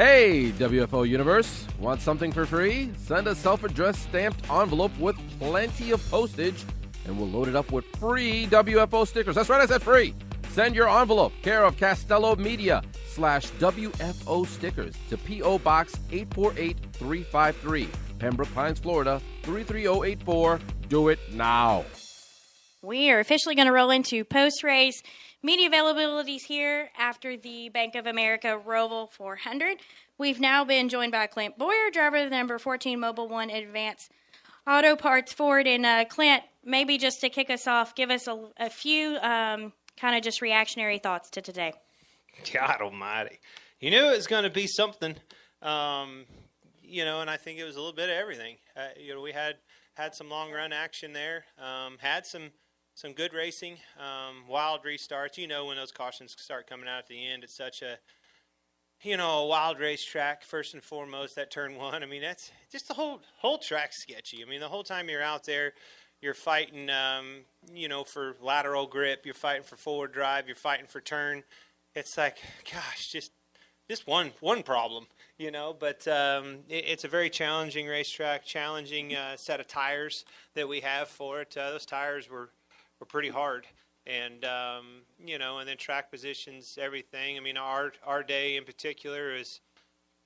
Hey, WFO Universe. Want something for free? Send a self-addressed stamped envelope with plenty of postage, and we'll load it up with free WFO stickers. That's right, I said free. Send your envelope, care of Castello Media /WFO stickers to P.O. Box 848353, Pembroke Pines, Florida 33084. Do it now. We are officially going to roll into post-race media availabilities here after the Bank of America ROVAL 400. We've now been joined by Clint Bowyer, driver of the number 14 Mobile One Advanced Auto Parts Ford. And Clint, maybe just to kick us off, give us a few kind of just reactionary thoughts to today. God almighty. You knew it was going to be something, and I think it was a little bit of everything. We had some long run action there, had some good racing, wild restarts. When those cautions start coming out at the end, it's such a wild racetrack, first and foremost, that turn one. I mean, that's just the whole track's sketchy. I mean, the whole time you're out there, you're fighting, for lateral grip, you're fighting for forward drive, you're fighting for turn. It's like, gosh, just one problem, but it's a very challenging racetrack, challenging set of tires that we have for it. Those tires were pretty hard. And, and then track positions, everything. I mean, our day in particular is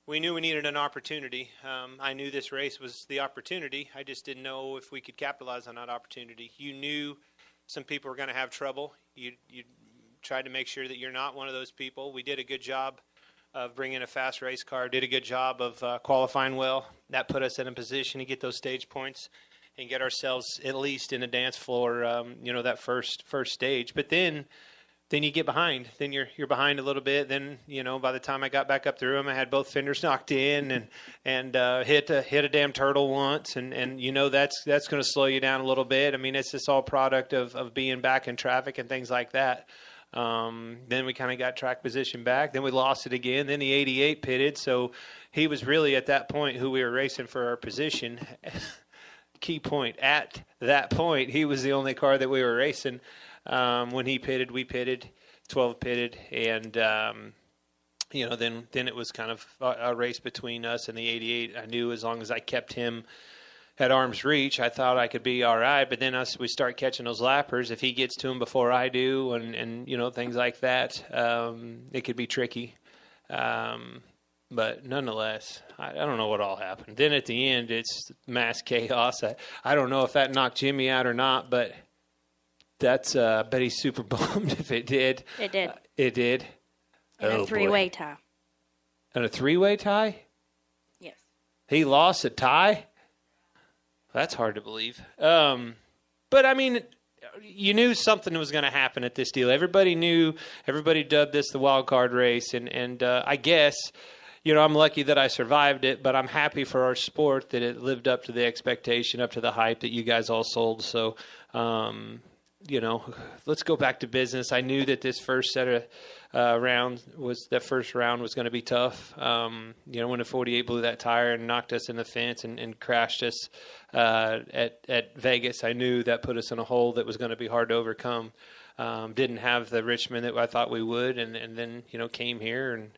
we knew we needed an opportunity. I knew this race was the opportunity. I just didn't know if we could capitalize on that opportunity. You knew some people were going to have trouble. You tried to make sure that you're not one of those people. We did a good job of bringing a fast race car, did a good job of qualifying well. That put us in a position to get those stage points and get ourselves at least in a dance floor, that first stage. But then you get behind. Then you're behind a little bit. Then, by the time I got back up through them, I had both fenders knocked in and hit a damn turtle once. And that's going to slow you down a little bit. I mean, it's just all product of being back in traffic and things like that. Then we kind of got track position back. Then we lost it again. Then the 88 pitted. So he was really at that point who we were racing for our position. Key point, at that point, he was the only car that we were racing. When he pitted, we pitted, 12 pitted, and, then it was kind of a race between us and the 88. I knew as long as I kept him at arm's reach, I thought I could be all right. But then we start catching those lappers. If he gets to him before I do and things like that, it could be tricky. But nonetheless, I don't know what all happened. Then at the end, it's mass chaos. I don't know if that knocked Jimmy out or not, but that's I bet he's super bummed if it did. It did. It did. In a three-way tie. In a three-way tie? Yes. He lost a tie? That's hard to believe. But, I mean, you knew something was going to happen at this deal. Everybody knew. Everybody dubbed this the wild card race. And I guess, I'm lucky that I survived it, but I'm happy for our sport that it lived up to the expectation, up to the hype that you guys all sold. So, let's go back to business. I knew that this first set of first round was going to be tough. When the 48 blew that tire and knocked us in the fence and crashed us at Vegas, I knew that put us in a hole that was going to be hard to overcome. Didn't have the Richmond that I thought we would, and then came here and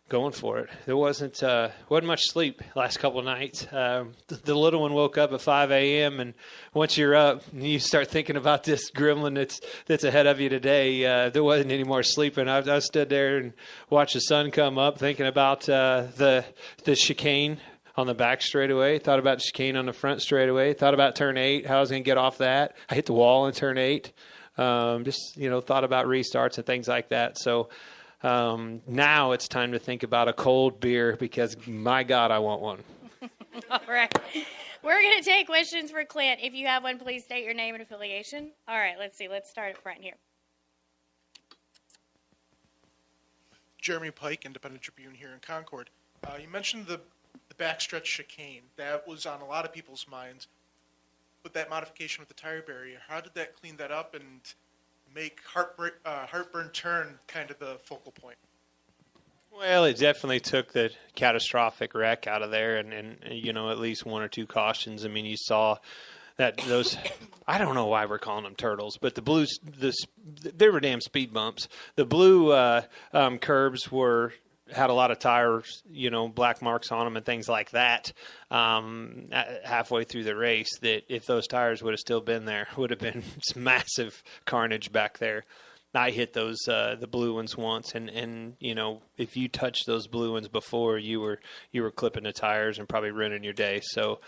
going for it. There wasn't much sleep last couple of nights. The little one woke up at 5 a.m. and once you're up, you start thinking about this gremlin that's ahead of you today. There wasn't any more sleeping. I stood there and watched the sun come up, thinking about the chicane on the back straightaway. Thought about the chicane on the front straightaway. Thought about turn 8, how I was going to get off that. I hit the wall in turn 8. Thought about restarts and things like that. So. Now it's time to think about a cold beer because, my God, I want one. All right. We're going to take questions for Clint. If you have one, please state your name and affiliation. All right, let's see. Let's start up front here. Jeremy Pike, Independent Tribune here in Concord. You mentioned the backstretch chicane. That was on a lot of people's minds. With that modification with the tire barrier, how did that clean that up and make Heartburn turn kind of the focal point? Well, it definitely took the catastrophic wreck out of there and at least one or two cautions. I mean, you saw that those – I don't know why we're calling them turtles, but they were damn speed bumps. The blue curbs were had a lot of tires, black marks on them and things like that halfway through the race, that if those tires would have still been there, would have been some massive carnage back there. I hit those the blue ones once, and if you touched those blue ones before, you were clipping the tires and probably ruining your day. So,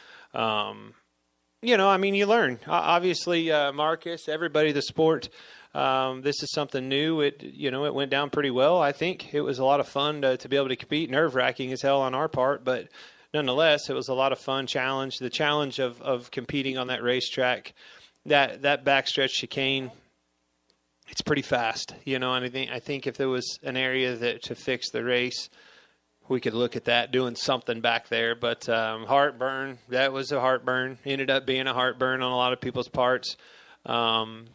you learn. Obviously, Marcus, everybody, the sport. This is something new. It went down pretty well. I think it was a lot of fun to be able to compete. Nerve-wracking as hell on our part, but nonetheless, it was a lot of fun challenge. The challenge of competing on that racetrack, that backstretch chicane, it's pretty fast, and I think if there was an area to fix the race, we could look at that, doing something back there. But heartburn, that was a heartburn. Ended up being a heartburn on a lot of people's parts. I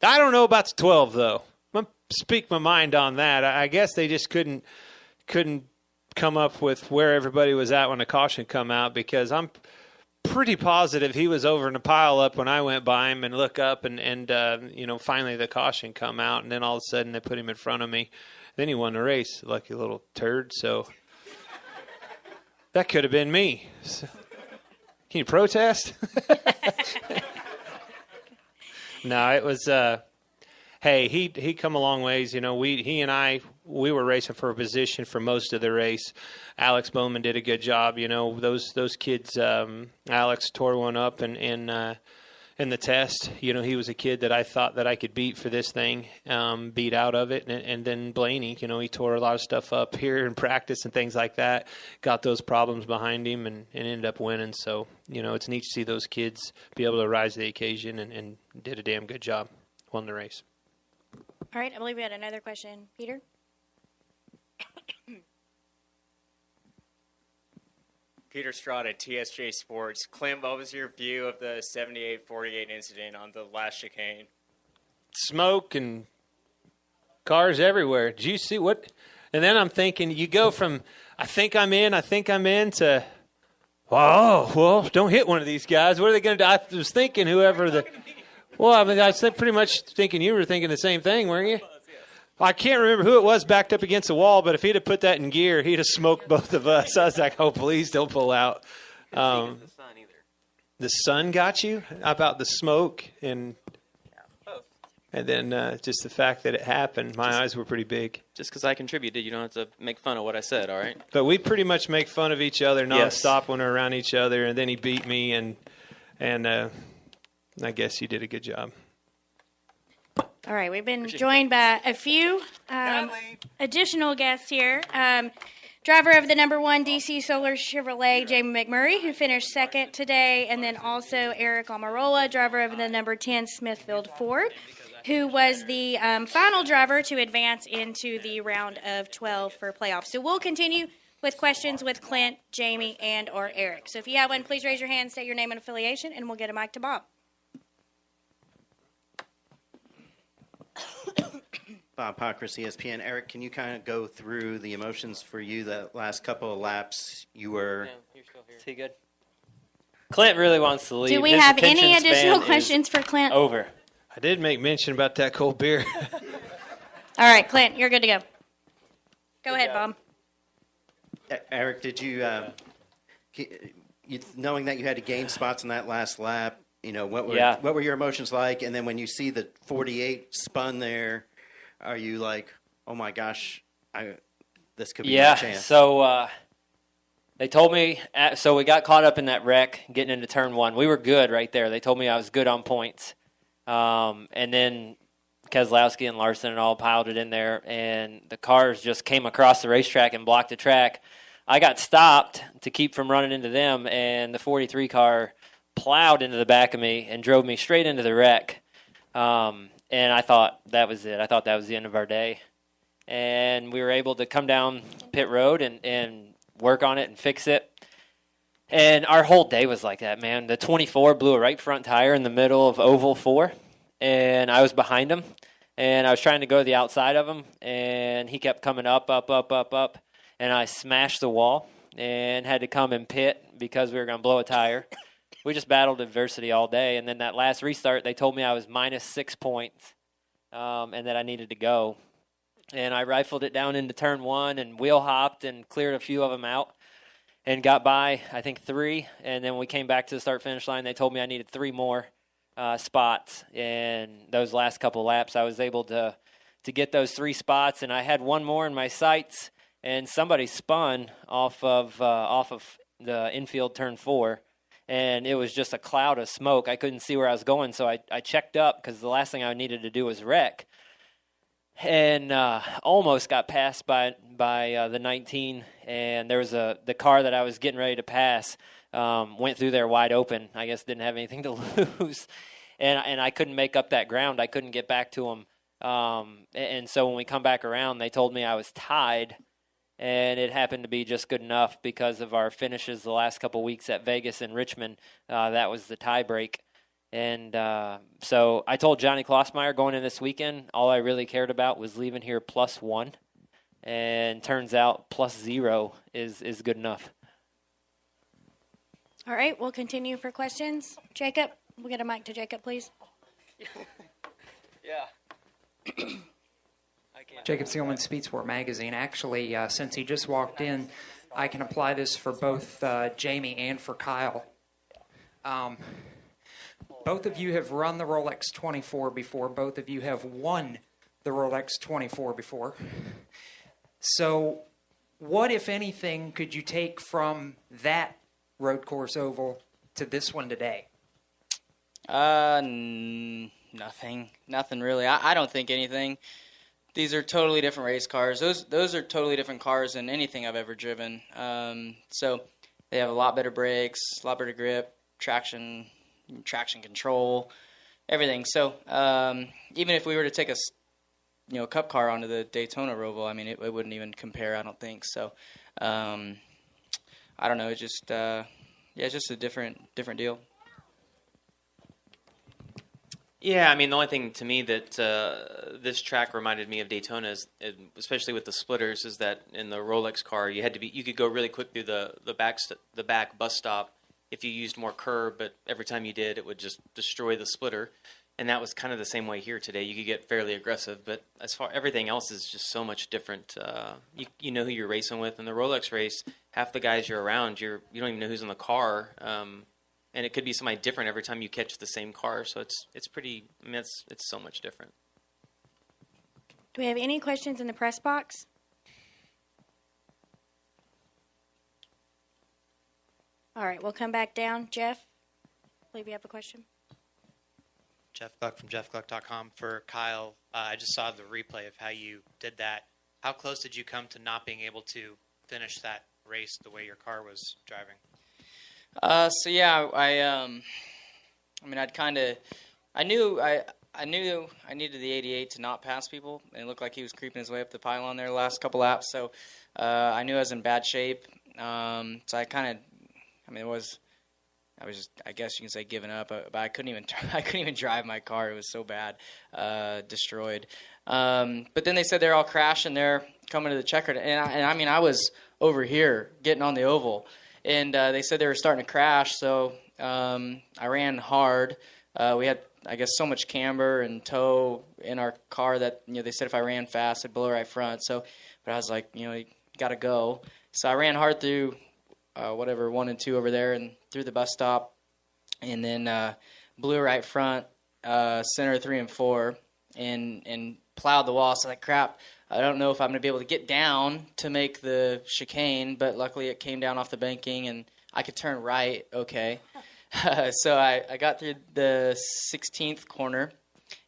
don't know about the 12, though. I'm going to speak my mind on that. I guess they just couldn't come up with where everybody was at when the caution come out, because I'm pretty positive he was over in a pile up when I went by him and look up and finally the caution come out, and then all of a sudden they put him in front of me. Then he won the race, lucky little turd. So that could have been me. So, can you protest? No, it was. Hey, he come a long ways. He and I were racing for a position for most of the race. Alex Bowman did a good job. Those kids. Alex tore one up in the test. He was a kid that I thought that I could beat for this thing, beat out of it. And then Blaney, he tore a lot of stuff up here in practice and things like that. Got those problems behind him and ended up winning. So, it's neat to see those kids be able to rise to the occasion and did a damn good job. Won the race. All right, I believe we had another question. Peter? Peter Strada, TSJ Sports. Clint, what was your view of the 78-48 incident on the last chicane? Smoke and cars everywhere. Did you see what? And then I'm thinking, you go from, I think I'm in, to, oh, well, don't hit one of these guys. What are they going to do? I was thinking I was pretty much thinking you were thinking the same thing, weren't you? I can't remember who it was backed up against the wall, but if he'd have put that in gear, he'd have smoked both of us. I was like, oh, please don't pull out. The sun got you? How about the smoke? And then just the fact that it happened, my eyes were pretty big. Just because I contributed, you don't have to make fun of what I said, all right? But we pretty much make fun of each other nonstop when we're around each other, and then he beat me, and I guess you did a good job. All right, we've been joined by a few additional guests here. Driver of the number 1 DC Solar Chevrolet, Jamie McMurray, who finished second today, and then also Aric Almirola, driver of the number 10 Smithfield Ford, who was the final driver to advance into the round of 12 for playoffs. So we'll continue with questions with Clint, Jamie, and or Aric. So if you have one, please raise your hand, state your name and affiliation, and we'll get a mic to Bob. Bob Pockris, ESPN. Aric, can you kind of go through the emotions for you the last couple of laps? You were... Yeah, you're still here. Is he good? Clint really wants to leave. Do we His have any attention additional span questions for Clint? Over. I did make mention about that cold beer. All right, Clint, you're good to go. Go ahead, Bob. Aric, did you, knowing that you had to gain spots in that last lap, what were your emotions like? And then when you see the 48 spun there, are you like, oh my gosh, this could be my chance? So they told me, so we got caught up in that wreck getting into turn 1. We were good right there. They told me I was good on points. And then Keselowski and Larson and all piled it in there, and the cars just came across the racetrack and blocked the track. I got stopped to keep from running into them, and the 43 car plowed into the back of me and drove me straight into the wreck. And I thought that was it. I thought that was the end of our day. And we were able to come down pit road and work on it and fix it. And our whole day was like that, man. The 24 blew a right front tire in the middle of oval 4, and I was behind him. And I was trying to go to the outside of him, and he kept coming up. And I smashed the wall and had to come and pit because we were going to blow a tire. We just battled adversity all day. And then that last restart, they told me I was minus 6 points and that I needed to go. and I rifled it down into turn 1 and wheel hopped and cleared a few of them out and got by, I think, 3. And then when we came back to the start-finish line, they told me I needed 3 more spots. And those last couple laps, I was able to get those 3 spots, and I had 1 more in my sights, and somebody spun off of the infield turn 4, and it was just a cloud of smoke. I couldn't see where I was going, so I checked up because the last thing I needed to do was wreck. And almost got passed by the 19, and there was the car that I was getting ready to pass went through there wide open. I guess didn't have anything to lose, and I couldn't make up that ground. I couldn't get back to him, and so when we come back around, they told me I was tied, and it happened to be just good enough because of our finishes the last couple weeks at Vegas and Richmond. That was the tie break. And so I told Johnny Klossmeyer going in this weekend, all I really cared about was leaving here +1. And turns out +0 is good enough. All right, we'll continue for questions. Jacob, we'll get a mic to Jacob, please. Yeah. Jacob Seelman, Speed Sport Magazine. Actually, since he just walked in, I can apply this for both Jamie and for Kyle. Both of you have run the Rolex 24 before. Both of you have won the Rolex 24 before. So what, if anything, could you take from that road course oval to this one today? Nothing really. I don't think anything. These are totally different race cars. Those are totally different cars than anything I've ever driven. So they have a lot better brakes, a lot better grip, traction control, everything. So even if we were to take a cup car onto the Daytona ROVAL, I mean, it wouldn't even compare, I don't think. So I don't know. It's just it's just a different deal. Yeah, I mean, the only thing to me that this track reminded me of Daytona, is, especially with the splitters, is that in the Rolex car, you could go really quick through the back bus stop if you used more curb, but every time you did, it would just destroy the splitter. And that was kind of the same way here today. You could get fairly aggressive, but as far everything else is just so much different. You know who you're racing with. In the Rolex race, half the guys you're around, you don't even know who's in the car, and it could be somebody different every time you catch the same car. So it's pretty. I mean, it's so much different. Do we have any questions in the press box? All right, we'll come back down. Jeff, I believe you have a question. Jeff Gluck from jeffgluck.com for Kyle. I just saw the replay of how you did that. How close did you come to not being able to finish that race the way your car was driving? I knew I needed the 88 to not pass people, and it looked like he was creeping his way up the pylon there the last couple laps. So I knew I was in bad shape. So I guess you can say giving up, but I couldn't even drive my car. It was so bad, destroyed. But then they said they're all crashing. They're coming to the checkered, and I was over here getting on the oval, and they said they were starting to crash. So I ran hard. We had, I guess, so much camber and tow in our car that they said if I ran fast, I'd blow right front. So, but I was like, you got to go. So I ran hard through 1 and 2 over there and through the bus stop, and then blew right front, center 3 and 4, and plowed the wall. So like, crap, I don't know if I'm going to be able to get down to make the chicane, but luckily it came down off the banking and I could turn right okay. So I got through the 16th corner,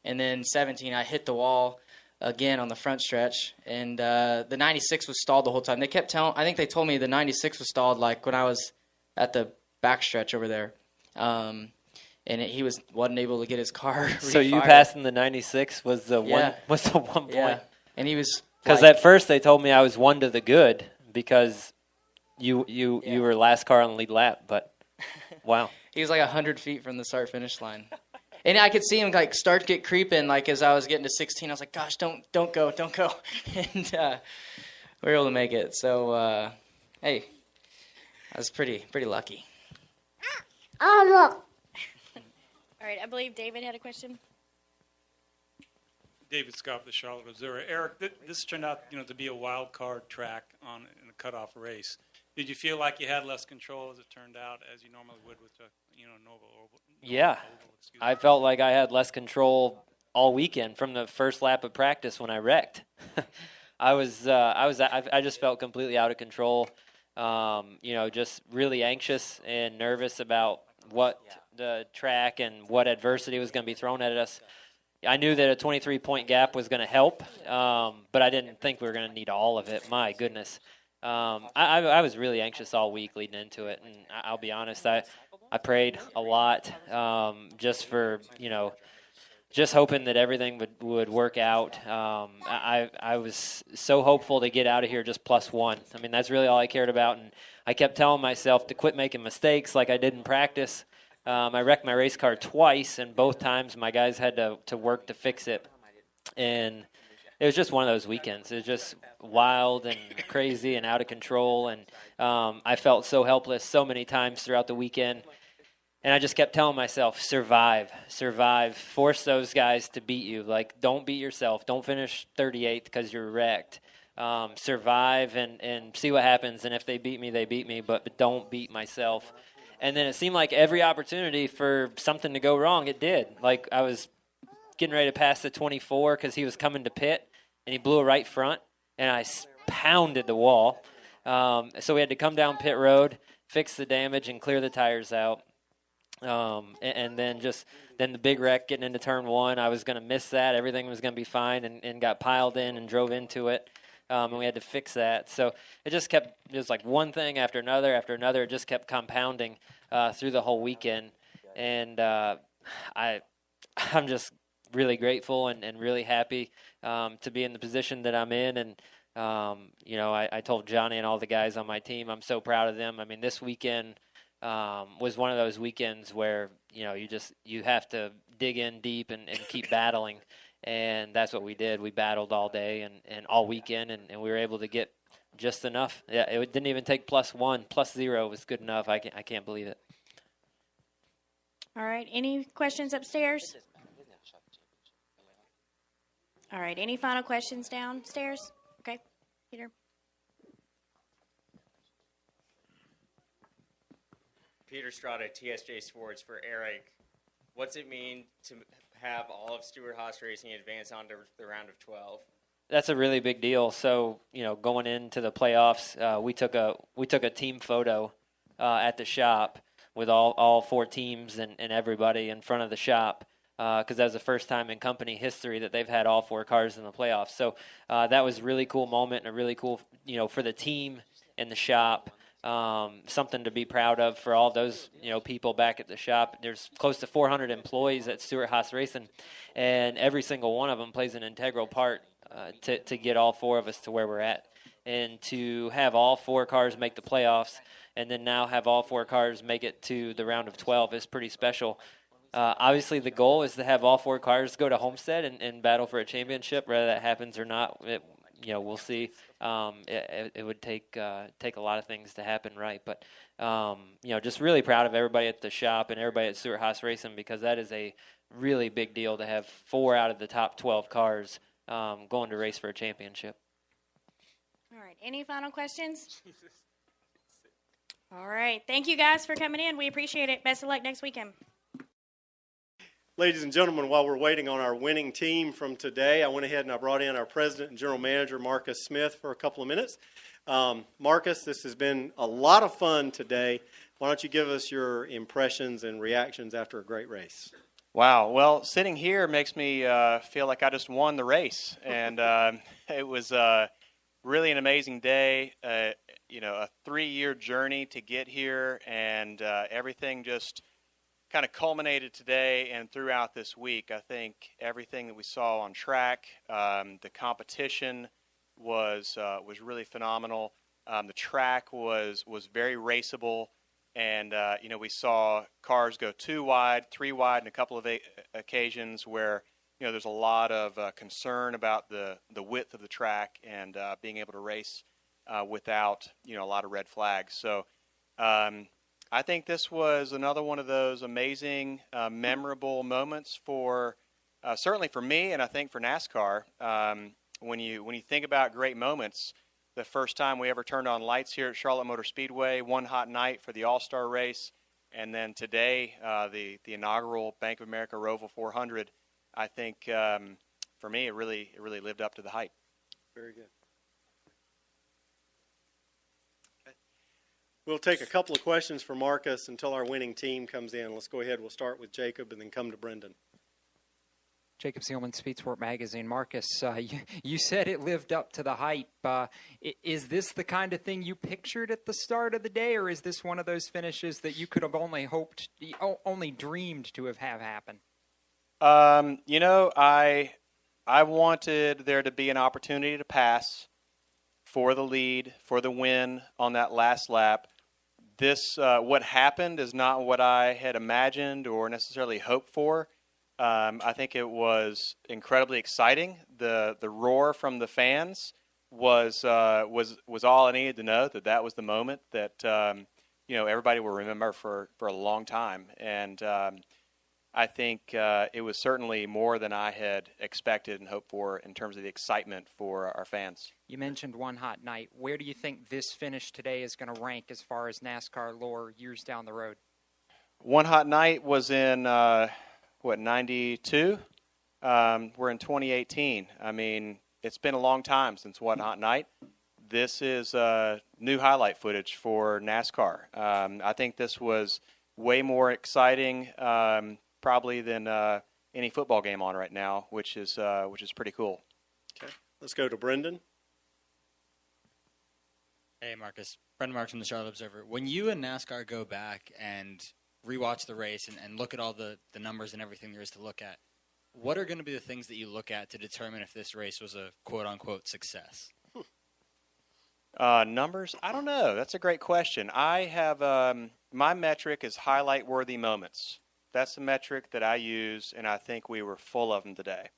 and then 17 I hit the wall again on the front stretch, and the 96 was stalled the whole time. They kept I think they told me the 96 was stalled like when I was at the back stretch over there, and he wasn't able to get his car. So you passing the 96 was the one point. Yeah, and he was because at first they told me I was 1 to the good because you were last car on the lead lap, but wow. He was like 100 feet from the start finish line. And I could see him like start to get creeping. Like as I was getting to 16, I was like, "Gosh, don't go!" And we were able to make it. So, hey, I was pretty lucky. Oh look! All right, I believe David had a question. David Scott of the Charlotte Observer. Aric, this turned out, to be a wild card track in a cutoff race. Did you feel like you had less control as it turned out, as you normally would with an oval? Yeah, I felt like I had less control all weekend from the first lap of practice when I wrecked. I just felt completely out of control. Just really anxious and nervous about what the track and what adversity was going to be thrown at us. I knew that a 23-point gap was going to help, but I didn't think we were going to need all of it. My goodness. I was really anxious all week leading into it, and I'll be honest, I prayed a lot just for, just hoping that everything would work out. I was so hopeful to get out of here just +1. I mean, that's really all I cared about, and I kept telling myself to quit making mistakes like I did in practice. I wrecked my race car twice, and both times my guys had to work to fix it. And it was just one of those weekends. It was just wild and crazy and out of control. And I felt so helpless so many times throughout the weekend. And I just kept telling myself, survive, force those guys to beat you. Like, don't beat yourself. Don't finish 38th because you're wrecked. Survive and see what happens. And if they beat me, they beat me, but don't beat myself. And then it seemed like every opportunity for something to go wrong, it did. Like, I was getting ready to pass the 24 because he was coming to pit, and he blew a right front, and I pounded the wall. So we had to come down pit road, fix the damage, and clear the tires out. And then the big wreck getting into turn 1, I was going to miss that. Everything was going to be fine, and got piled in and drove into it. And we had to fix that. So it was like one thing after another. It just kept compounding through the whole weekend. And I'm just really grateful and really happy to be in the position that I'm in. And, I told Johnny and all the guys on my team, I'm so proud of them. I mean, this weekend was one of those weekends where, you have to dig in deep and keep battling. And that's what we did. We battled all day and all weekend, and we were able to get just enough. Yeah, it didn't even take +1. +0 was good enough. I can't believe it. All right. Any questions upstairs? All right. Any final questions downstairs? Okay. Peter. Peter Strada, TSJ Sports for Aric. What's it mean to have all of Stewart-Haas Racing advance on to the round of 12? That's a really big deal. So, going into the playoffs, we took a team photo at the shop with all 4 teams and everybody in front of the shop because that was the first time in company history that they've had all 4 cars in the playoffs. So that was a really cool moment and a really cool, for the team and the shop. Something to be proud of for all those people back at the shop. There's close to 400 employees at Stewart-Haas Racing, and every single one of them plays an integral part to get all 4 of us to where we're at. And to have all 4 cars make the playoffs, and then now have all 4 cars make it to the round of 12 is pretty special. Obviously, the goal is to have all 4 cars go to Homestead and battle for a championship. Whether that happens or not, we'll see. It would take a lot of things to happen right. But, just really proud of everybody at the shop and everybody at Stewart-Haas Racing because that is a really big deal to have 4 out of the top 12 cars going to race for a championship. All right. Any final questions? All right. Thank you guys for coming in. We appreciate it. Best of luck next weekend. Ladies and gentlemen, while we're waiting on our winning team from today, I went ahead and I brought in our president and general manager, Marcus Smith, for a couple of minutes. Marcus, this has been a lot of fun today. Why don't you give us your impressions and reactions after a great race? Wow. Well, sitting here makes me feel like I just won the race. And it was really an amazing day, a 3-year journey to get here, and everything just kind of culminated today and throughout this week. I think everything that we saw on track, the competition was really phenomenal. The track was very raceable, and we saw cars go 2 wide, 3 wide, and a couple of occasions where there's a lot of concern about the width of the track and being able to race without a lot of red flags. So. I think this was another one of those amazing, memorable moments for certainly for me, and I think for NASCAR, when you think about great moments, the first time we ever turned on lights here at Charlotte Motor Speedway, one hot night for the All-Star race, and then today, the inaugural Bank of America ROVAL 400, I think for me, it really lived up to the hype. Very good. Okay. We'll take a couple of questions for Marcus until our winning team comes in. Let's go ahead. We'll start with Jacob and then come to Brendan. Jacob Seelman, Speed Sport Magazine. Marcus, you said it lived up to the hype. Is this the kind of thing you pictured at the start of the day, or is this one of those finishes that you could have only dreamed to have happen? I wanted there to be an opportunity to pass for the lead, for the win on that last lap. This, what happened is not what I had imagined or necessarily hoped for. I think it was incredibly exciting. The roar from the fans was all I needed to know, that was the moment that everybody will remember for a long time. And I think it was certainly more than I had expected and hoped for in terms of the excitement for our fans. You mentioned one hot night. Where do you think this finish today is going to rank as far as NASCAR lore years down the road? One hot night was in 92? We're in 2018. I mean, it's been a long time since One Hot Night. This is new highlight footage for NASCAR. I think this was way more exciting probably than any football game on right now, which is pretty cool. Okay, let's go to Brendan. Hey, Marcus. Brendan Marks from the Charlotte Observer. When you and NASCAR go back and rewatch the race and look at all the numbers and everything there is to look at, what are going to be the things that you look at to determine if this race was a quote-unquote success? Numbers? I don't know. That's a great question. I have my metric is highlight-worthy moments. That's the metric that I use, and I think we were full of them today.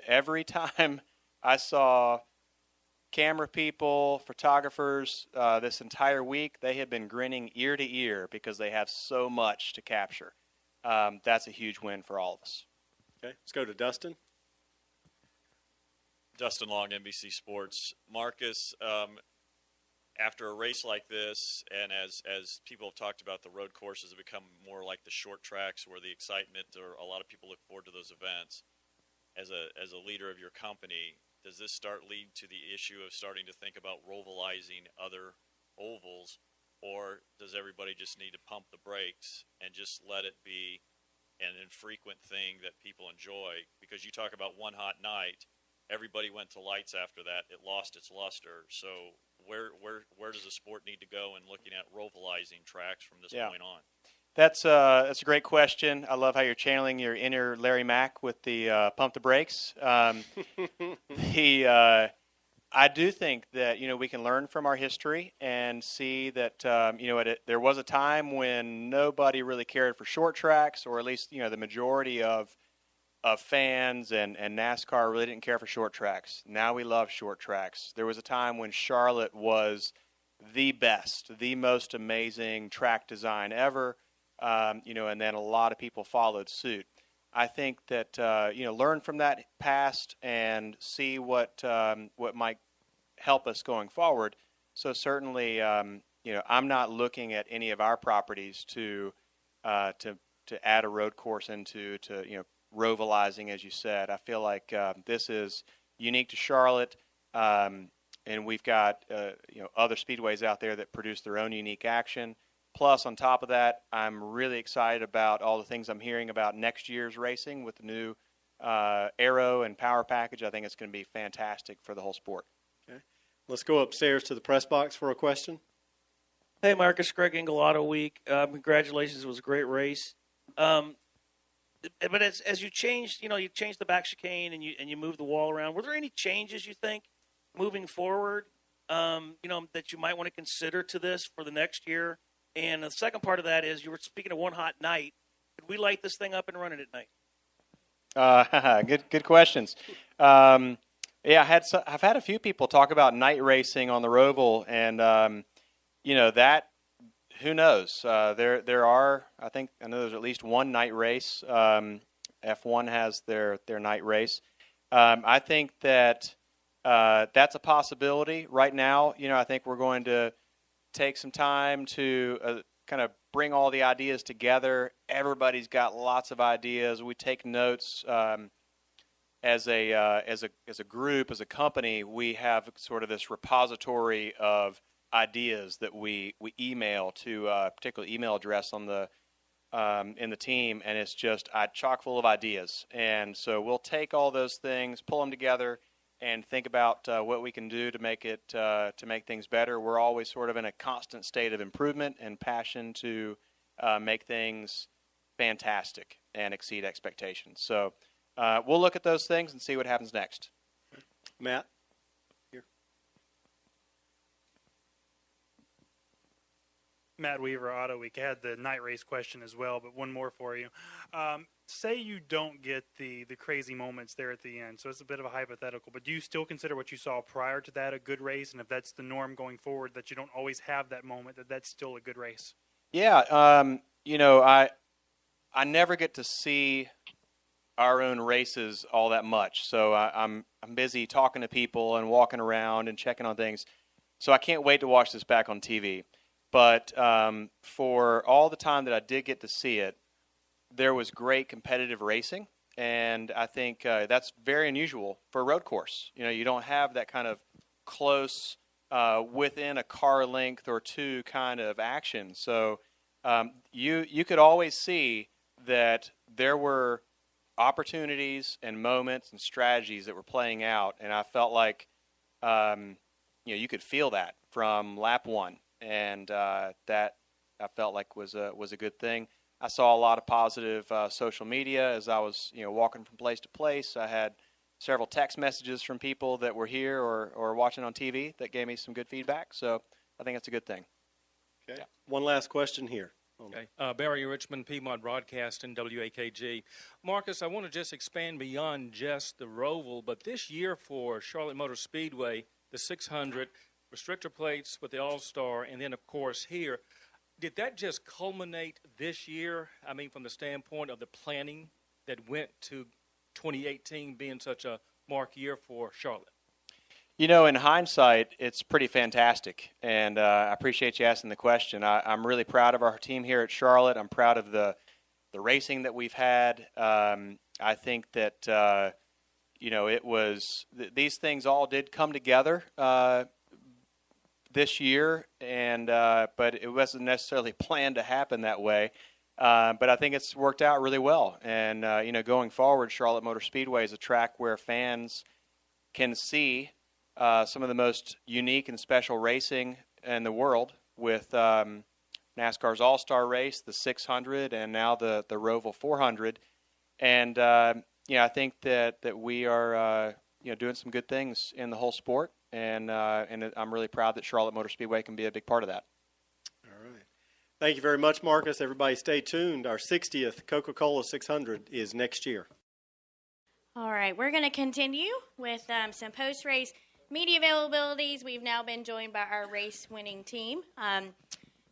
Every time I saw camera people, photographers, this entire week, they have been grinning ear to ear because they have so much to capture. That's a huge win for all of us. Okay, let's go to Dustin. Dustin Long, NBC Sports. Marcus, after a race like this, and as people have talked about, the road courses have become more like the short tracks where the excitement, or a lot of people look forward to those events. As a leader of your company, does this lead to the issue of starting to think about ROVALizing other ovals, or does everybody just need to pump the brakes and just let it be an infrequent thing that people enjoy? Because you talk about one hot night, everybody went to lights after that. It lost its luster. So where does the sport need to go in looking at ROVALizing tracks from this point on? That's a great question. I love how you're channeling your inner Larry Mack with the pump the brakes. I do think that we can learn from our history and see that there was a time when nobody really cared for short tracks, or at least the majority of fans and NASCAR really didn't care for short tracks. Now we love short tracks. There was a time when Charlotte was the best, the most amazing track design ever. And then a lot of people followed suit. I think that learn from that past and see what might help us going forward. So certainly, I'm not looking at any of our properties to add a road course into ROVALizing, as you said. I feel like this is unique to Charlotte, and we've got other speedways out there that produce their own unique action. Plus, on top of that, I'm really excited about all the things I'm hearing about next year's racing with the new aero and power package. I think it's going to be fantastic for the whole sport. Okay. Let's go upstairs to the press box for a question. Hey, Marcus, Greg Engel, Auto Week. Congratulations. It was a great race. But as you changed, you changed the back chicane and you moved the wall around. Were there any changes you think moving forward, that you might want to consider to this for the next year? And the second part of that is, you were speaking of one hot night. Could we light this thing up and run it at night? Good questions. I've had a few people talk about night racing on the ROVAL, and that, who knows? There are, I know there's at least one night race F1 has their night race. I think that that's a possibility right now. I think we're going to take some time to kind of bring all the ideas together. Everybody's got lots of ideas. We take notes as a group, as a company. We have sort of this repository of ideas that we email to a particular email address on the in the team, and it's just chock full of ideas. And so we'll take all those things, pull them together, and think about what we can do to make things better. We're always sort of in a constant state of improvement and passion to make things fantastic and exceed expectations. So we'll look at those things and see what happens next. Matt? Matt Weaver, Auto Week. I had the night race question as well, but one more for you. Say you don't get the crazy moments there at the end, so it's a bit of a hypothetical, but do you still consider what you saw prior to that a good race? And if that's the norm going forward, that you don't always have that moment, that's still a good race? Yeah, I never get to see our own races all that much, so I'm busy talking to people and walking around and checking on things, so I can't wait to watch this back on TV. But for all the time that I did get to see it, there was great competitive racing, and I think that's very unusual for a road course. You don't have that kind of close, within a car length or two kind of action. So you could always see that there were opportunities and moments and strategies that were playing out, and I felt like you could feel that from lap one. And that I felt like was a good thing. I saw a lot of positive social media as I was walking from place to place. I had several text messages from people that were here or watching on TV that gave me some good feedback. So I think that's a good thing. Okay. Yeah. One last question here. Okay. Barry Richmond, Piedmont Broadcasting, WAKG. Marcus, I want to just expand beyond just the ROVAL, but this year for Charlotte Motor Speedway, the 600 restrictor plates with the All-Star, and then, of course, here. Did that just culminate this year? I mean, from the standpoint of the planning that went to 2018 being such a mark year for Charlotte? In hindsight, it's pretty fantastic, and I appreciate you asking the question. I'm really proud of our team here at Charlotte. I'm proud of the racing that we've had. I think that, it was these things all did come together this year, and but it wasn't necessarily planned to happen that way. But I think it's worked out really well. And going forward, Charlotte Motor Speedway is a track where fans can see some of the most unique and special racing in the world, with NASCAR's All-Star race, the 600, and now the ROVAL 400. And I think that we are doing some good things in the whole sport. And I'm really proud that Charlotte Motor Speedway can be a big part of that. All right. Thank you very much, Marcus. Everybody stay tuned. Our 60th Coca-Cola 600 is next year. All right. We're going to continue with some post-race media availabilities. We've now been joined by our race-winning team.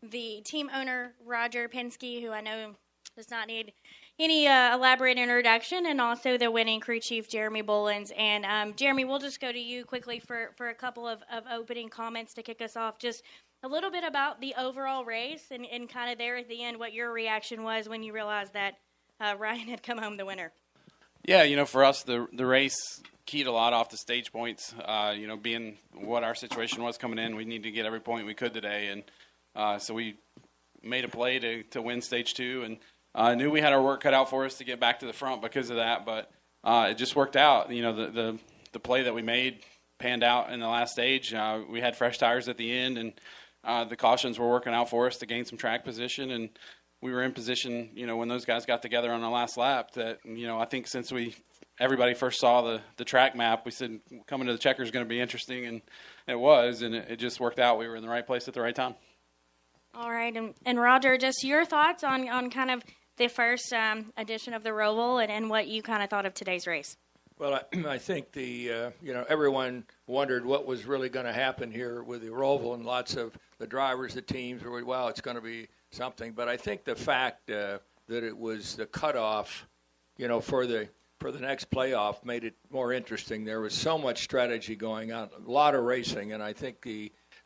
The team owner, Roger Penske, who I know does not need any elaborate introduction, and also the winning crew chief, Jeremy Bullins. And Jeremy, we'll just go to you quickly for a couple of opening comments to kick us off. Just a little bit about the overall race and kind of there at the end, what your reaction was when you realized that Ryan had come home the winner. Yeah, for us, the race keyed a lot off the stage points. Being what our situation was coming in, we needed to get every point we could today. And so we made a play to win stage 2, and knew we had our work cut out for us to get back to the front because of that, but it just worked out. The play that we made panned out in the last stage. We had fresh tires at the end, and the cautions were working out for us to gain some track position, and we were in position, when those guys got together on the last lap that, I think since everybody first saw the track map, we said coming to the checker is going to be interesting, and it was, and it just worked out. We were in the right place at the right time. All right, and Roger, just your thoughts on kind of the first edition of the ROVAL and what you kind of thought of today's race. Well, I think everyone wondered what was really going to happen here with the ROVAL, and lots of the drivers, the teams were, wow, it's going to be something. But I think the fact that it was the cutoff for the next playoff made it more interesting. There was so much strategy going on, a lot of racing, and I think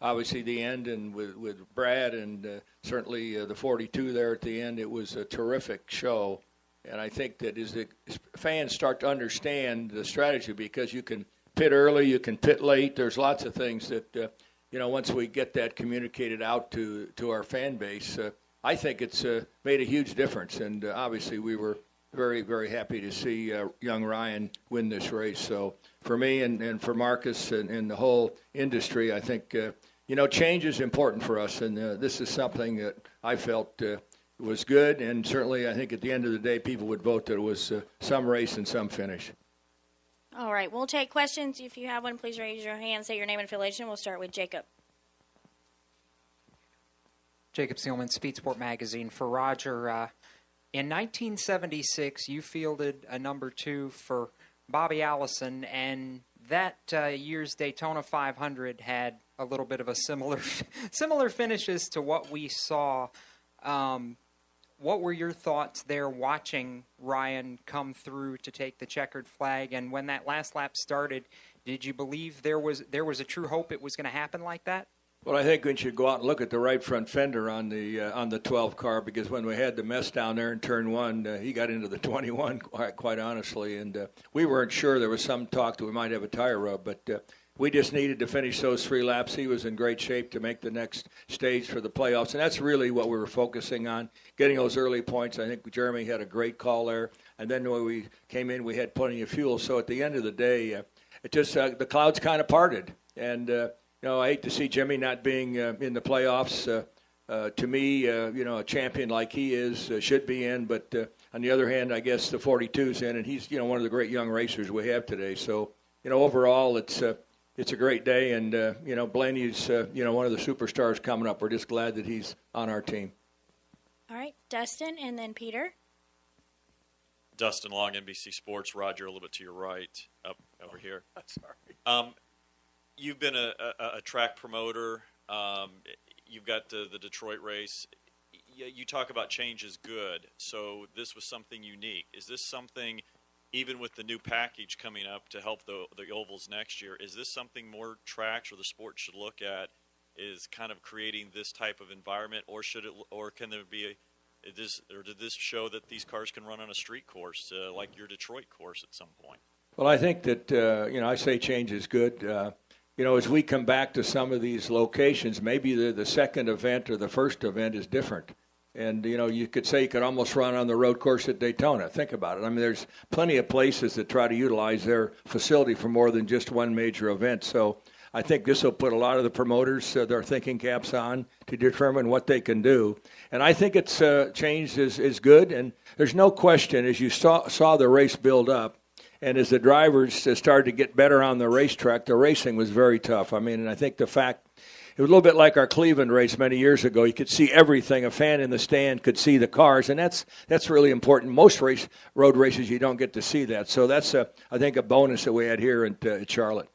obviously the end and with Brad and certainly the 42 there at the end, it was a terrific show. And I think that as the fans start to understand the strategy, because you can pit early, you can pit late. There's lots of things that once we get that communicated out to our fan base, I think it's made a huge difference. And obviously we were very, very happy to see young Ryan win this race. So for me and for Marcus and the whole industry, I think change is important for us, and this is something that I felt was good. And certainly, I think at the end of the day, people would vote that it was some race and some finish. All right, we'll take questions. If you have one, please raise your hand, say your name and affiliation. We'll start with Jacob. Jacob Seelman, Speed Sport Magazine. For Roger, in 1976, you fielded a number 2 for Bobby Allison, and that year's Daytona 500 had a little bit of a similar finishes to what we saw. What were your thoughts there watching Ryan come through to take the checkered flag? And when that last lap started, did you believe there was a true hope it was going to happen like that? Well, I think we should go out and look at the right front fender on the 12 car, because when we had the mess down there in turn 1, he got into the 21, quite honestly, and we weren't sure. There was some talk that we might have a tire rub, but we just needed to finish those 3 laps. He was in great shape to make the next stage for the playoffs, and that's really what we were focusing on, getting those early points. I think Jeremy had a great call there, and then when we came in, we had plenty of fuel. So at the end of the day, it just the clouds kind of parted, and I hate to see Jimmy not being in the playoffs. To me, a champion like he is should be in, but on the other hand, I guess the 42's in, and he's one of the great young racers we have today. So overall, it's a great day, and Blaney's one of the superstars coming up. We're just glad that he's on our team. All right, Dustin, and then Peter. Dustin Long, NBC Sports. Roger, a little bit to your right, up over here. Sorry. You've been a track promoter. You've got the Detroit race. You talk about change is good. So this was something unique. Is this something, even with the new package coming up to help the ovals next year, is this something more tracks or the sport should look at, is kind of creating this type of environment, or can there be did this show that these cars can run on a street course like your Detroit course at some point? Well, I think that I say change is good. As we come back to some of these locations, maybe the second event or the first event is different. And, you could say you could almost run on the road course at Daytona. Think about it. I mean, there's plenty of places that try to utilize their facility for more than just one major event. So I think this will put a lot of the promoters their thinking caps on to determine what they can do. And I think it's changed is good. And there's no question, as you saw the race build up, and as the drivers started to get better on the racetrack, the racing was very tough. I mean, and I think the fact, it was a little bit like our Cleveland race many years ago. You could see everything. A fan in the stand could see the cars, and that's really important. Most road races, you don't get to see that. So that's, I think, a bonus that we had here at Charlotte.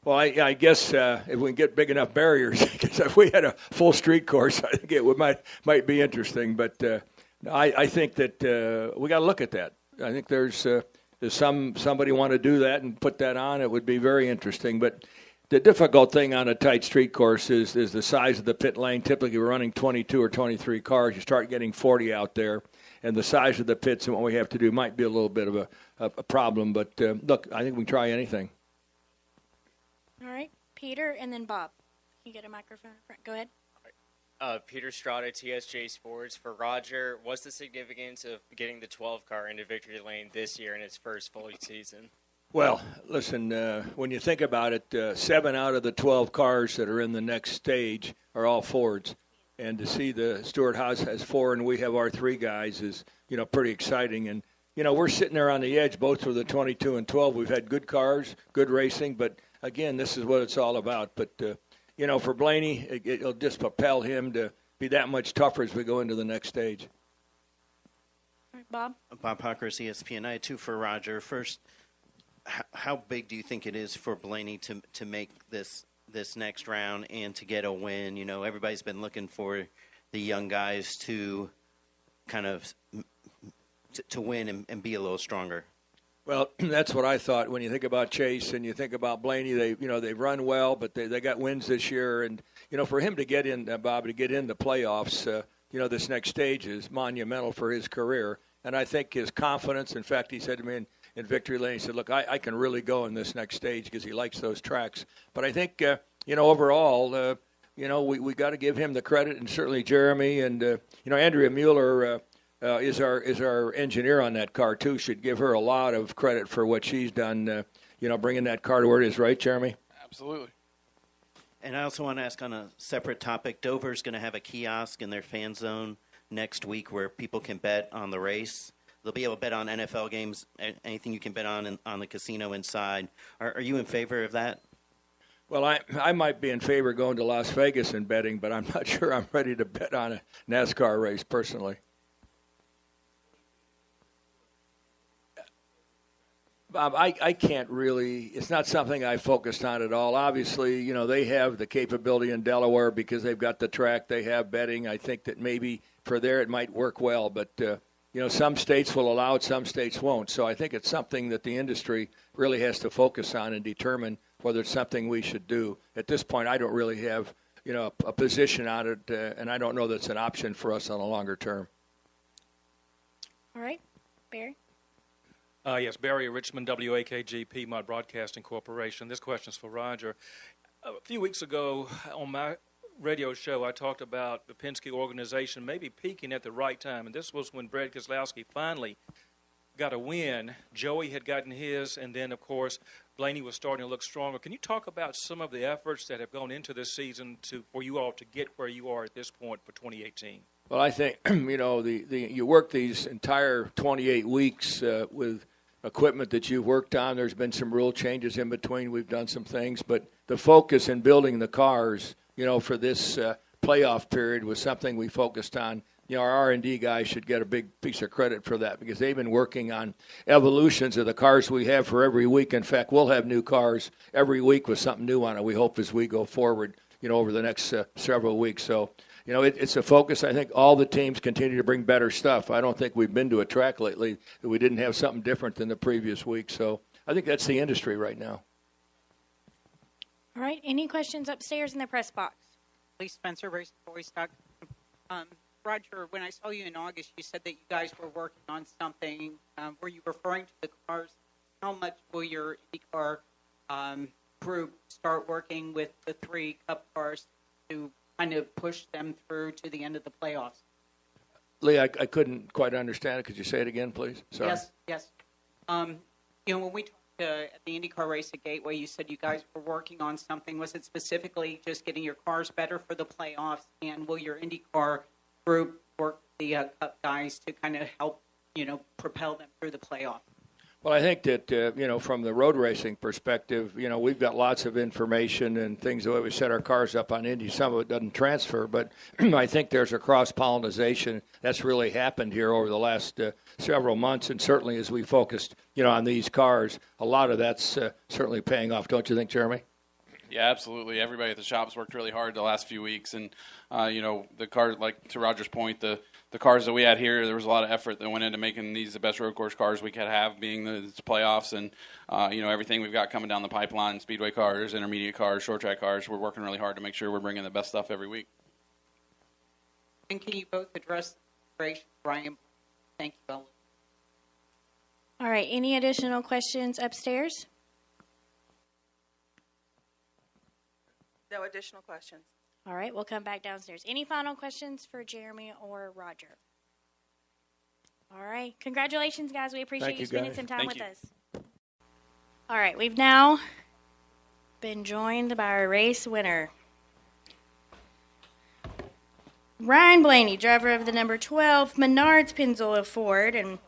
Well, I guess if we can get big enough barriers, because if we had a full street course, I think it might be interesting. But I think that we got to look at that. I think there's somebody want to do that and put that on. It would be very interesting. But the difficult thing on a tight street course is the size of the pit lane. Typically, we're running 22 or 23 cars. You start getting 40 out there, and the size of the pits and what we have to do might be a little bit of a problem. But look, I think we can try anything. All right, Peter, and then Bob. You get a microphone. Go ahead. Peter Strada, TSJ Sports. For Roger, what's the significance of getting the 12 car into victory lane this year in its first full season? Well, listen, when you think about it, 7 out of the 12 cars that are in the next stage are all Fords. And to see the Stewart Haas has 4 and we have our 3 guys is, pretty exciting. And, we're sitting there on the edge, both for the 22 and 12. We've had good cars, good racing, but, again, this is what it's all about. But, for Blaney, it'll just propel him to be that much tougher as we go into the next stage. All right, Bob? Bob Hawkers, ESPN. I had 2 for Roger. First, how big do you think it is for Blaney to make this next round and to get a win? Everybody's been looking for the young guys to kind of to win and be a little stronger? Well, that's what I thought. When you think about Chase and you think about Blaney, they've run well, but they got wins this year, and for him to get in, Bob, to get in the playoffs, this next stage is monumental for his career, and I think his confidence. In fact, he said to me in Victory Lane, he said, "Look, I can really go in this next stage," because he likes those tracks. But I think overall, we got to give him the credit, and certainly Jeremy and Andrea Mueller. Is our engineer on that car too? Should give her a lot of credit for what she's done. Bringing that car to where it is, right, Jeremy? Absolutely. And I also want to ask on a separate topic. Dover's going to have a kiosk in their fan zone next week where people can bet on the race. They'll be able to bet on NFL games, anything you can bet on the casino inside. Are you in favor of that? Well, I might be in favor of going to Las Vegas and betting, but I'm not sure I'm ready to bet on a NASCAR race personally. Bob, I can't really. It's not something I focused on at all. Obviously, they have the capability in Delaware because they've got the track. They have betting. I think that maybe for there it might work well. But, some states will allow it, some states won't. So I think it's something that the industry really has to focus on and determine whether it's something we should do. At this point, I don't really have, a position on it, and I don't know that's an option for us on a longer term. All right. Barry? Yes, Barry, Richmond, WAKG, Piedmont Broadcasting Corporation. This question is for Roger. A few weeks ago on my radio show, I talked about the Penske organization maybe peaking at the right time, and this was when Brad Keselowski finally got a win. Joey had gotten his, and then, of course, Blaney was starting to look stronger. Can you talk about some of the efforts that have gone into this season for you all to get where you are at this point for 2018? Well, I think, you work these entire 28 weeks with equipment that you've worked on. There's been some rule changes in between. We've done some things, but the focus in building the cars, for this playoff period was something we focused on. Our R&D guys should get a big piece of credit for that because they've been working on evolutions of the cars we have for every week. In fact, we'll have new cars every week with something new on it, we hope, as we go forward, over the next several weeks. So, it's a focus. I think all the teams continue to bring better stuff. I don't think we've been to a track lately that we didn't have something different than the previous week. So I think that's the industry right now. All right. Any questions upstairs in the press box? Lee Spencer, Racing Boys Stock. Roger, when I saw you in August, you said that you guys were working on something. Were you referring to the cars? How much will your IndyCar group start working with the 3 Cup cars to kind of push them through to the end of the playoffs? Lee, I couldn't quite understand it. Could you say it again, please? Sorry. Yes. When we talked at the IndyCar race at Gateway, you said you guys were working on something. Was it specifically just getting your cars better for the playoffs? And will your IndyCar group work with the Cup guys to kind of help, propel them through the playoffs? Well, I think that, from the road racing perspective, we've got lots of information and things the way we set our cars up on Indy. Some of it doesn't transfer, but I think there's a cross-pollination that's really happened here over the last several months, and certainly as we focused, on these cars, a lot of that's certainly paying off. Don't you think, Jeremy? Yeah, absolutely. Everybody at the shop's worked really hard the last few weeks, and the car, like to Roger's point, the cars that we had here, there was a lot of effort that went into making these the best road course cars we could have, being the playoffs, and everything we've got coming down the pipeline, speedway cars, intermediate cars, short track cars. We're working really hard to make sure we're bringing the best stuff every week. And can you both address Brian? Thank you all. All right. Any additional questions upstairs? No additional questions. All right, we'll come back downstairs. Any final questions for Jeremy or Roger? All right. Congratulations, guys. We appreciate you spending some time with us. All right, we've now been joined by our race winner, Ryan Blaney, driver of the number 12 Menards Pennzoil Ford, and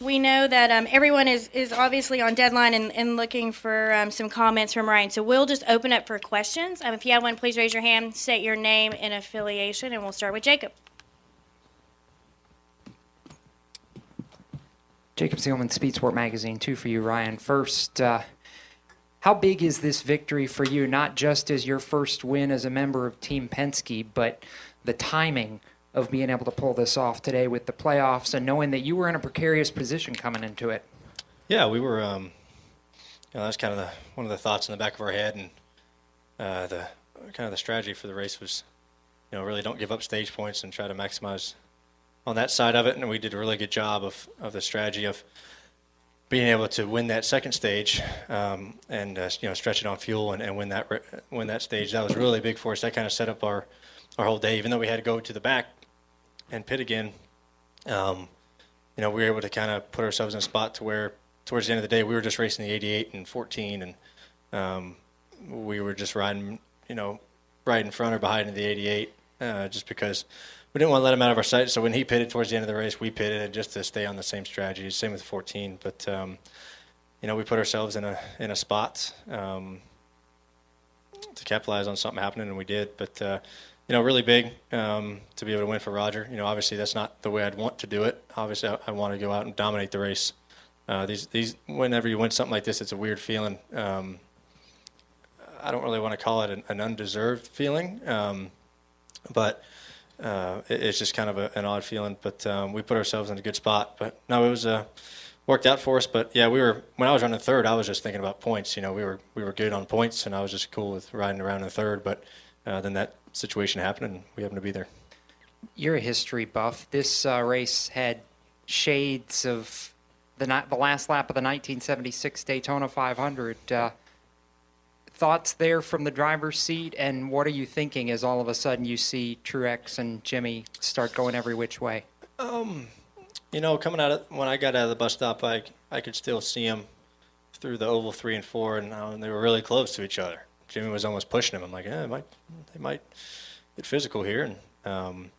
we know that everyone is obviously on deadline and looking for some comments from Ryan. So we'll just open up for questions. If you have one, please raise your hand, state your name and affiliation, and we'll start with Jacob. Jacob Seelman, Speed Sport Magazine. 2 for you, Ryan. First, how big is this victory for you, not just as your first win as a member of Team Penske, but the timing of being able to pull this off today with the playoffs and knowing that you were in a precarious position coming into it? Yeah, we were. That's kind of one of the thoughts in the back of our head, and the strategy for the race was, really don't give up stage points and try to maximize on that side of it. And we did a really good job of the strategy of being able to win that second stage, and stretch it on fuel and win that stage. That was really big for us. That kind of set up our whole day. Even though we had to go to the back and pit again, we were able to kind of put ourselves in a spot to where towards the end of the day we were just racing the 88 and 14, and we were just riding, right in front or behind in the 88, just because we didn't want to let him out of our sight. So when he pitted towards the end of the race, we pitted just to stay on the same strategy. Same with 14, but we put ourselves in a spot to capitalize on something happening, and we did. But really big to be able to win for Roger. Obviously that's not the way I'd want to do it. Obviously I want to go out and dominate the race. These whenever you win something like this, it's a weird feeling. I don't really want to call it an undeserved feeling, but it's just kind of an odd feeling. But we put ourselves in a good spot. But no, it was worked out for us. But yeah, when I was running third, I was just thinking about points. We were good on points, and I was just cool with riding around in third. But then that situation happened, and we happened to be there. You're a history buff. This race had shades of the last lap of the 1976 Daytona 500. Thoughts there from the driver's seat, and what are you thinking as all of a sudden you see Truex and Jimmy start going every which way? Coming when I got out of the bus stop, I could still see them through the oval 3 and 4, and they were really close to each other. Jimmy was almost pushing him. I'm like, they might get physical here, and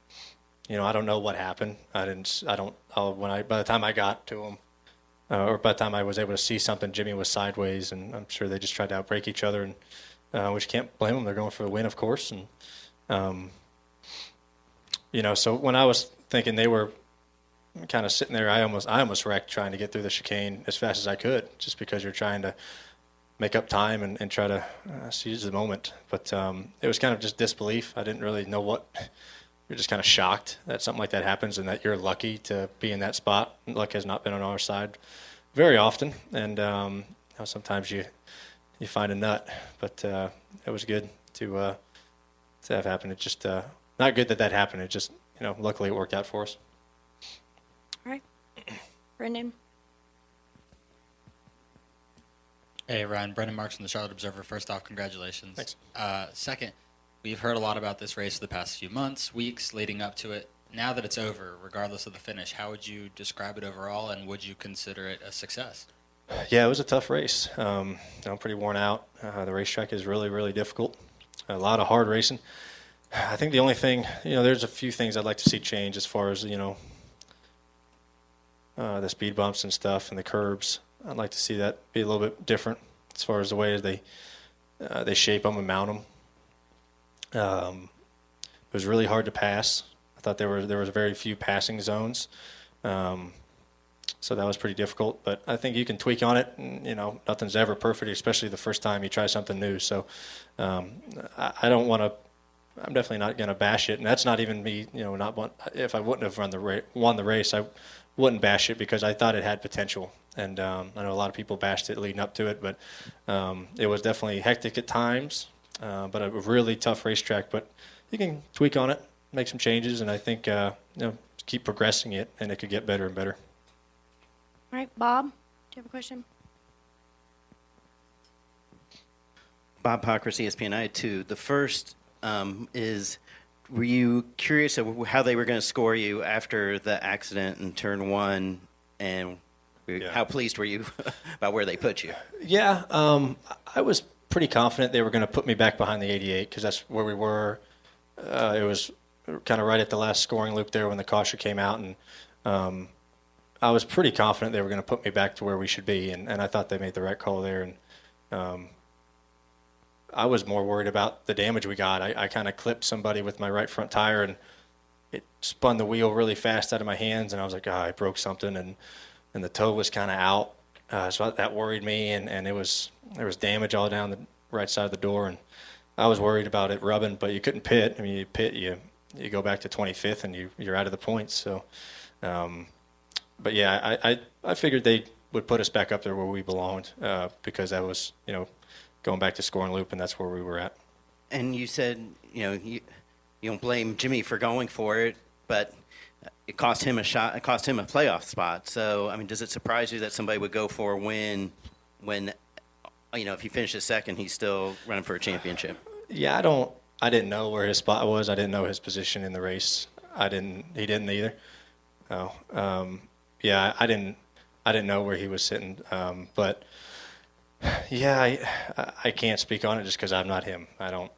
I don't know what happened. By the time I got to him, or by the time I was able to see something, Jimmy was sideways, and I'm sure they just tried to outbrake each other, and which can't blame them. They're going for the win, of course, and so when I was thinking they were kind of sitting there, I almost wrecked trying to get through the chicane as fast as I could, just because you're trying to make up time and try to seize the moment. But it was kind of just disbelief. I didn't really know what. You're just kind of shocked that something like that happens, and that you're lucky to be in that spot. Luck has not been on our side very often, and sometimes you find a nut. But it was good to have happened. It's just not good that happened. It just luckily it worked out for us. All right, Brendan. Hey, Ryan. Brendan Marks from the Charlotte Observer. First off, congratulations. Thanks. Second, we've heard a lot about this race the past few months, weeks leading up to it. Now that it's over, regardless of the finish, how would you describe it overall, and would you consider it a success? Yeah, it was a tough race. I'm pretty worn out. The racetrack is really, really difficult. A lot of hard racing. I think the only thing, there's a few things I'd like to see change as far as, the speed bumps and stuff and the curbs. I'd like to see that be a little bit different as far as the way they shape them and mount them. It was really hard to pass. I thought there was very few passing zones, so that was pretty difficult. But I think you can tweak on it. And, nothing's ever perfect, especially the first time you try something new. So I don't want to. I'm definitely not going to bash it, and that's not even me. If I wouldn't have won the race, I wouldn't bash it because I thought it had potential. And I know a lot of people bashed it leading up to it, but it was definitely hectic at times. But a really tough racetrack. But you can tweak on it, make some changes, and I think keep progressing it, and it could get better and better. All right, Bob, do you have a question? Bob Pockris, ESPN. I had two. The first is, were you curious of how they were going to score you after the accident in turn one, and how pleased were you about where they put you? Yeah, I was pretty confident they were going to put me back behind the 88 because that's where we were. It was kind of right at the last scoring loop there when the caution came out, and I was pretty confident they were going to put me back to where we should be, and I thought they made the right call there. And I was more worried about the damage we got. I kind of clipped somebody with my right front tire, and it spun the wheel really fast out of my hands, and I was like, I broke something, and the toe was kind of out. So that worried me, and there was damage all down the right side of the door, and I was worried about it rubbing, but you couldn't pit. I mean, you pit, you you go back to 25th and you're out of the points. So, but yeah, I figured they would put us back up there where we belonged because that was, going back to scoring loop, and that's where we were at. And you said, you don't blame Jimmy for going for it, but it cost him a shot. It cost him a playoff spot. So, I mean, does it surprise you that somebody would go for a win when, if he finishes second, he's still running for a championship? Yeah, I didn't know where his spot was. I didn't know his position in the race. He didn't either. Yeah, I didn't know where he was sitting. But yeah, I can't speak on it just because I'm not him. I don't.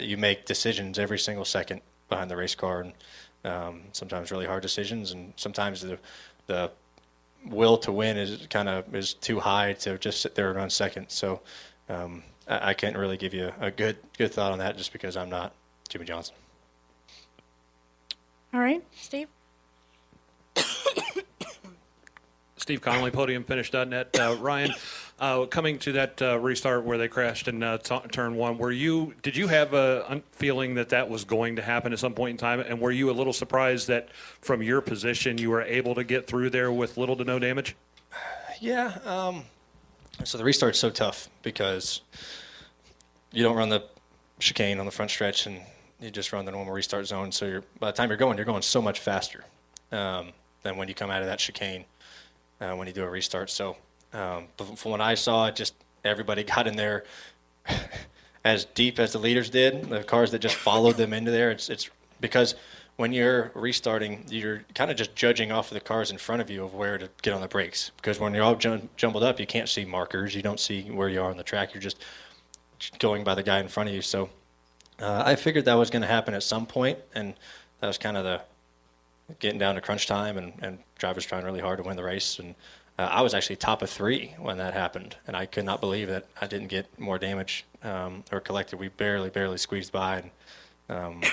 You make decisions every single second behind the race car, and sometimes really hard decisions, and sometimes the will to win is too high to just sit there and run second. So I can't really give you a good thought on that just because I'm not Jimmy Johnson. All right, Steve. Steve Connolly, podiumfinish.net. Ryan, coming to that restart where they crashed in turn one, did you have a feeling that was going to happen at some point in time? And were you a little surprised that from your position you were able to get through there with little to no damage? Yeah. So the restart's so tough because you don't run the chicane on the front stretch and you just run the normal restart zone. So by the time you're going so much faster than when you come out of that chicane. When you do a restart. So from what I saw, just everybody got in there as deep as the leaders did, the cars that just followed them into there. It's because when you're restarting, you're kind of just judging off of the cars in front of you of where to get on the brakes. Because when you're all jumbled up, you can't see markers. You don't see where you are on the track. You're just going by the guy in front of you. So I figured that was going to happen at some point, and that was kind of the getting down to crunch time and drivers trying really hard to win the race. And I was actually top of 3 when that happened, and I could not believe that I didn't get more damage or collected. We barely squeezed by, and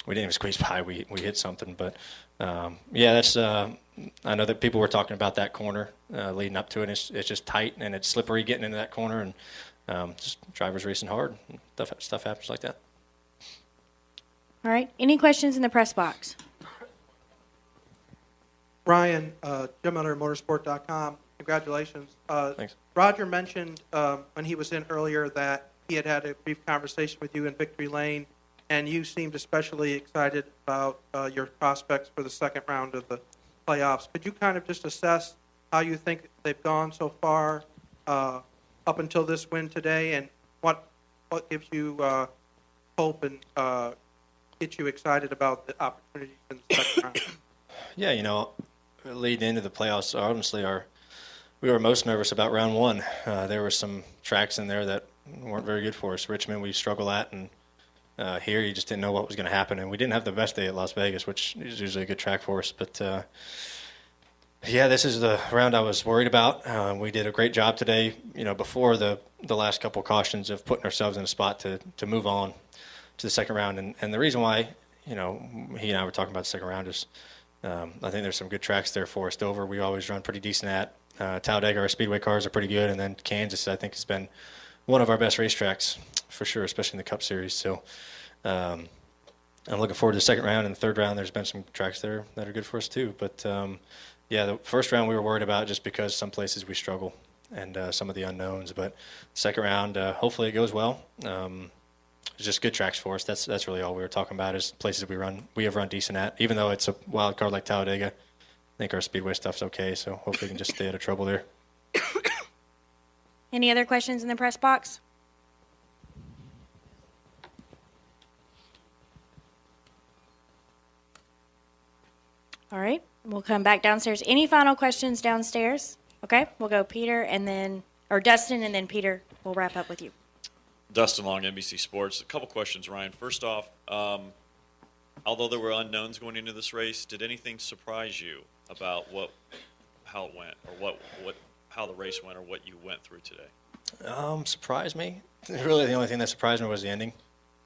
we didn't even squeeze by. We hit something. But, yeah, that's I know that people were talking about that corner leading up to it. It's just tight, and it's slippery getting into that corner, and just drivers racing hard. Stuff happens like that. All right. Any questions in the press box? Ryan, Jim Miller, Motorsport.com. Congratulations. Thanks. Roger mentioned when he was in earlier that he had a brief conversation with you in Victory Lane, and you seemed especially excited about your prospects for the second round of the playoffs. Could you kind of just assess how you think they've gone so far up until this win today, and what gives you hope and gets you excited about the opportunities in the second round? Yeah, leading into the playoffs, honestly, we were most nervous about round one. There were some tracks in there that weren't very good for us. Richmond, we struggle at, and here you just didn't know what was going to happen. And we didn't have the best day at Las Vegas, which is usually a good track for us. But, yeah, this is the round I was worried about. We did a great job today, before the last couple cautions of putting ourselves in a spot to move on to the second round. And the reason why, he and I were talking about the second round is I think there's some good tracks there for us. Dover, we always run pretty decent at. Talladega, our Speedway cars are pretty good. And then Kansas, I think, has been one of our best racetracks for sure, especially in the Cup Series. So I'm looking forward to the second round. And the third round, there's been some tracks there that are good for us too. But, yeah, the first round we were worried about just because some places we struggle and some of the unknowns. But second round, hopefully it goes well. It's just good tracks for us. That's really all we were talking about is places we have run decent at. Even though it's a wild card like Talladega, I think our Speedway stuff's okay. So hopefully we can just stay out of trouble there. Any other questions in the press box? All right. We'll come back downstairs. Any final questions downstairs? Okay. We'll go Dustin, and then Peter will wrap up with you. Dustin Long, NBC Sports. A couple questions, Ryan. First off, although there were unknowns going into this race, did anything surprise you about how it went, or how the race went, or what you went through today? Surprised me? Really, the only thing that surprised me was the ending.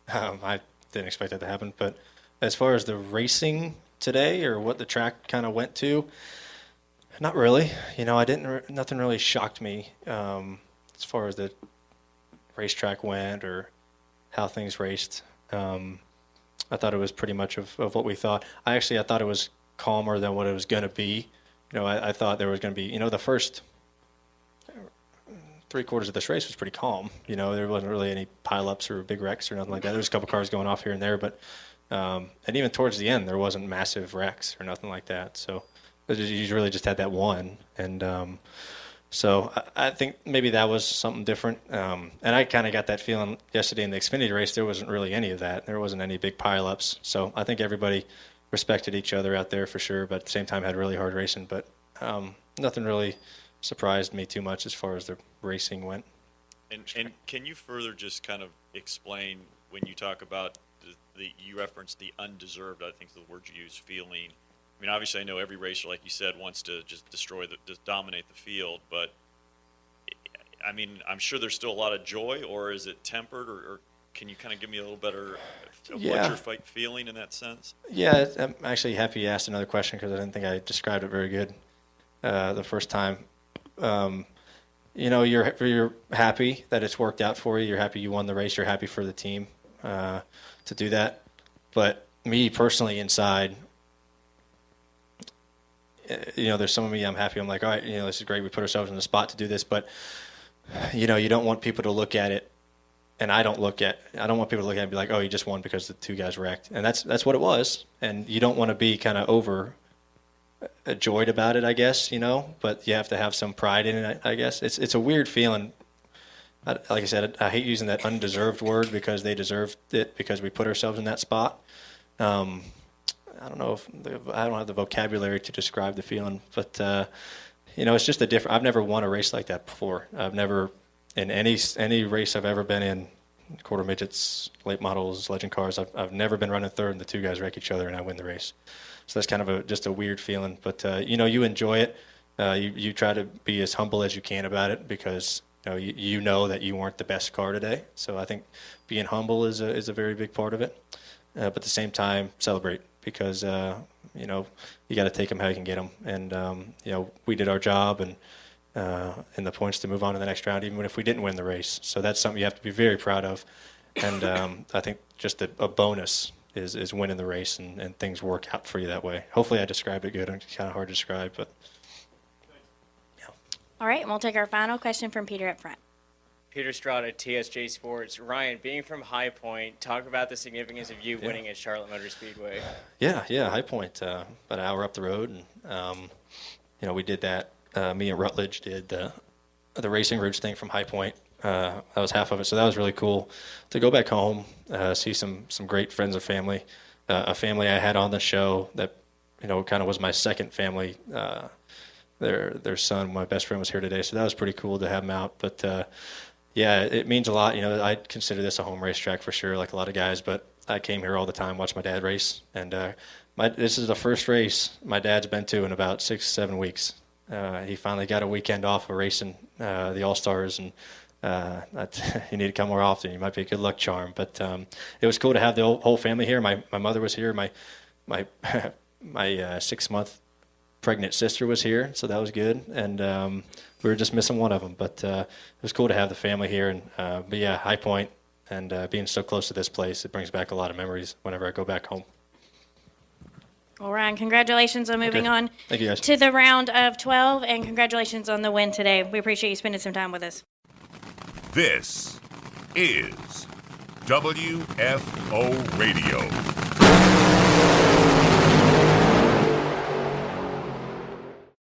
I didn't expect that to happen. But as far as the racing today, or what the track kind of went to, not really. Nothing really shocked me as far as the racetrack went or how things raced. I thought it was pretty much of what we thought. I thought it was calmer than what it was going to be. I thought there was going to be, the first 3/4 of this race was pretty calm. There wasn't really any pileups or big wrecks or nothing like that. There was a couple cars going off here and there, but and even towards the end, there wasn't massive wrecks or nothing like that. So you really just had that one, and so I think maybe that was something different. And I kind of got that feeling yesterday in the Xfinity race. There wasn't really any of that. There wasn't any big pileups. So I think everybody respected each other out there for sure, but at the same time had really hard racing. But nothing really surprised me too much as far as the racing went. And can you further just kind of explain when you talk about you referenced the undeserved, I think is the word you use, feeling. I mean, obviously I know every racer, like you said, wants to just just dominate the field, but I mean, I'm sure there's still a lot of joy, or is it tempered, or can you kind of give me a little better of what you're feeling in that sense? Yeah, I'm actually happy you asked another question because I didn't think I described it very good the first time. You're happy that it's worked out for you. You're happy you won the race. You're happy for the team to do that. But me personally inside, there's some of me, I'm happy. I'm like, all right, this is great. We put ourselves in the spot to do this. But, you don't want people to look at it. And I don't want people to look at it and be like, oh, you just won because the two guys wrecked. And that's what it was. And you don't want to be kind of overjoyed about it, I guess, but you have to have some pride in it, I guess. It's a weird feeling. Like I said, I hate using that undeserved word because they deserved it because we put ourselves in that spot. I don't know if I don't have the vocabulary to describe the feeling, but it's just I've never won a race like that before. I've never, in any race I've ever been in, quarter midgets, late models, legend cars, I've never been running third and the two guys wreck each other and I win the race. So that's kind of just a weird feeling, but you enjoy it. You try to be as humble as you can about it because you know that you weren't the best car today. So I think being humble is a very big part of it. But at the same time, celebrate because you got to take them how you can get them. And we did our job and the points to move on to the next round, even if we didn't win the race. So that's something you have to be very proud of. And I think just a bonus is winning the race and things work out for you that way. Hopefully I described it good. It's kind of hard to describe, but yeah. All right, and we'll take our final question from Peter up front. Peter Strada, TSJ Sports. Ryan, being from High Point, talk about the significance of you winning at Charlotte Motor Speedway. Yeah, High Point, about an hour up the road, and we did that. Me and Rutledge did the Racing Roots thing from High Point. That was half of it, so that was really cool to go back home, see some great friends and family, a family I had on the show that kind of was my second family. Their son, my best friend, was here today, so that was pretty cool to have him out. But yeah, it means a lot. I consider this a home racetrack for sure, like a lot of guys. But I came here all the time, watched my dad race, and this is the first race my dad's been to in about 6-7 weeks. He finally got a weekend off of racing the All-Stars, and you need to come more often. You might be a good luck charm. But it was cool to have the whole family here. My mother was here. My 6-month pregnant sister was here, so that was good. And we were just missing one of them. But it was cool to have the family here. And but yeah, High Point and being so close to this place, it brings back a lot of memories whenever I go back home. Well, Ryan, congratulations on moving on Thank you, guys. to the round of 12, and congratulations on the win today. We appreciate you spending some time with us. This is WFO Radio.